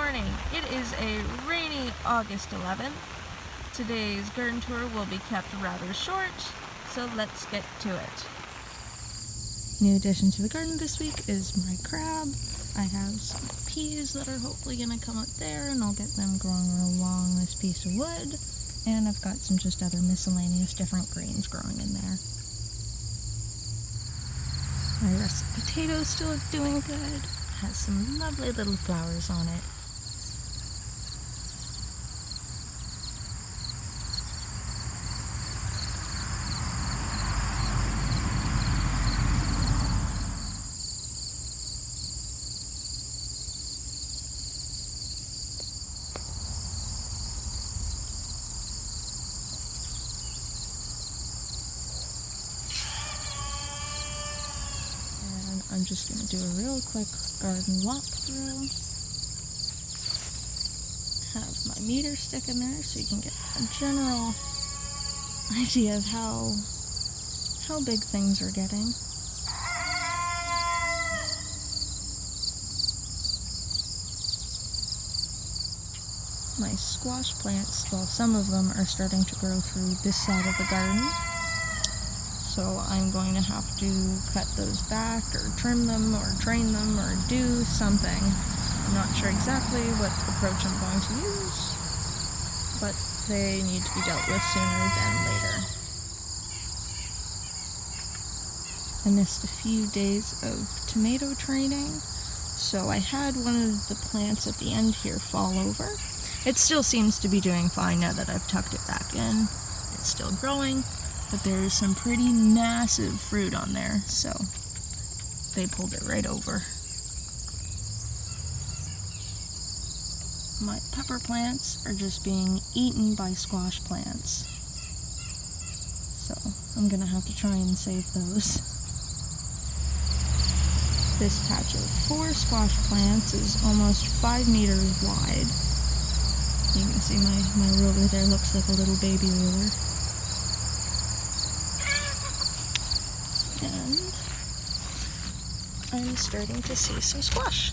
morning. It is a rainy August 11th. Today's garden tour will be kept rather short, so let's get to it. New addition to the garden this week is my crab. I have some peas that are hopefully going to come up there, and I'll get them growing along this piece of wood. And I've got some just other miscellaneous different greens growing in there. My russet potato still doing good. Has some lovely little flowers on it. I'm just going to do a real quick garden walkthrough. Have my meter stick in there so you can get a general idea of how big things are getting. My squash plants, well, some of them are starting to grow through this side of the garden. So I'm going to have to cut those back or trim them or drain them or do something. I'm not sure exactly what approach I'm going to use, but they need to be dealt with sooner than later. I missed a few days of tomato training, so I had one of the plants at the end here fall over. It still seems to be doing fine now that I've tucked it back in. It's still growing. But there's some pretty massive fruit on there, so they pulled it right over. My pepper plants are just being eaten by squash plants, so I'm gonna have to try and save those. This patch of 4 squash plants is almost 5 meters wide. You can see my ruler there looks like a little baby ruler. And I'm starting to see some squash.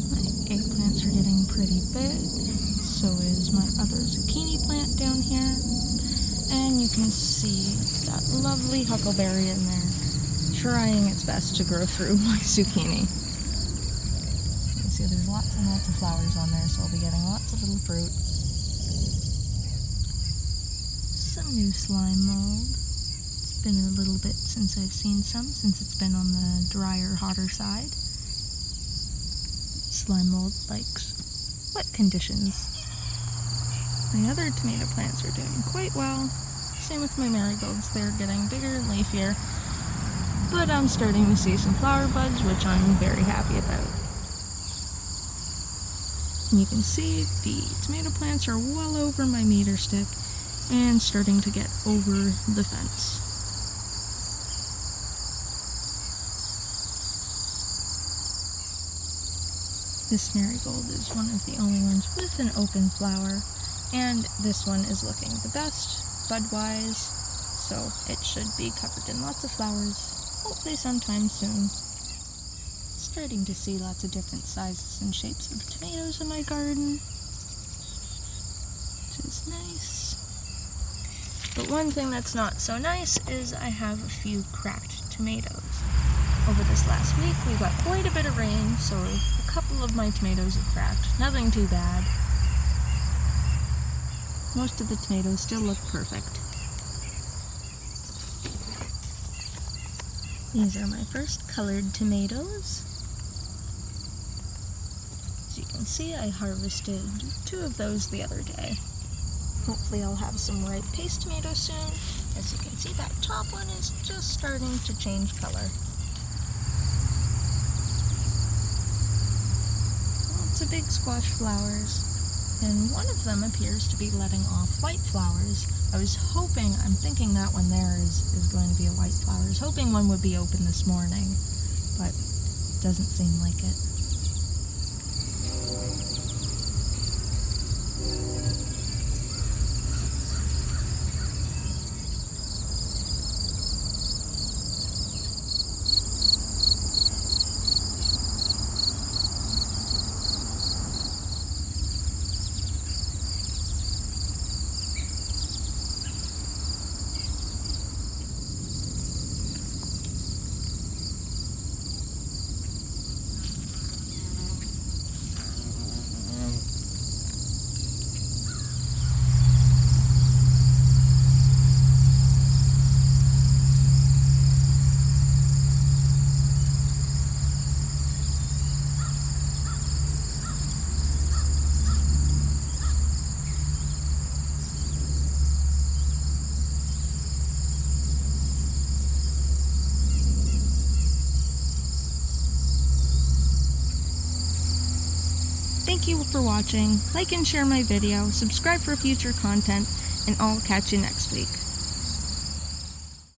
My eggplants are getting pretty big, so is my other zucchini plant down here. And you can see that lovely huckleberry in there, trying its best to grow through my zucchini. You can see there's lots and lots of flowers on there, so I'll be getting lots of little fruit. Some new slime mold. It's been a little bit since I've seen some, since it's been on the drier, hotter side. Slime mold likes wet conditions. My other tomato plants are doing quite well. Same with my marigolds. They're getting bigger and leafier. But I'm starting to see some flower buds, which I'm very happy about. And you can see the tomato plants are well over my meter stick and starting to get over the fence. This marigold is one of the only ones with an open flower, and this one is looking the best, bud-wise, so it should be covered in lots of flowers, hopefully sometime soon. Starting to see lots of different sizes and shapes of tomatoes in my garden, which is nice. But one thing that's not so nice is I have a few cracked tomatoes. Over this last week, we got quite a bit of rain, so a couple of my tomatoes have cracked. Nothing too bad. Most of the tomatoes still look perfect. These are my first colored tomatoes. As you can see, I harvested 2 of those the other day. Hopefully I'll have some ripe paste tomatoes soon. As you can see, that top one is just starting to change color. Lots of big squash flowers, and one of them appears to be letting off white flowers. I'm thinking that one there is going to be a white flower. I was hoping one would be open this morning, but it doesn't seem like it. thank you for watching. Like and share my video, subscribe for future content, and I'll catch you next week.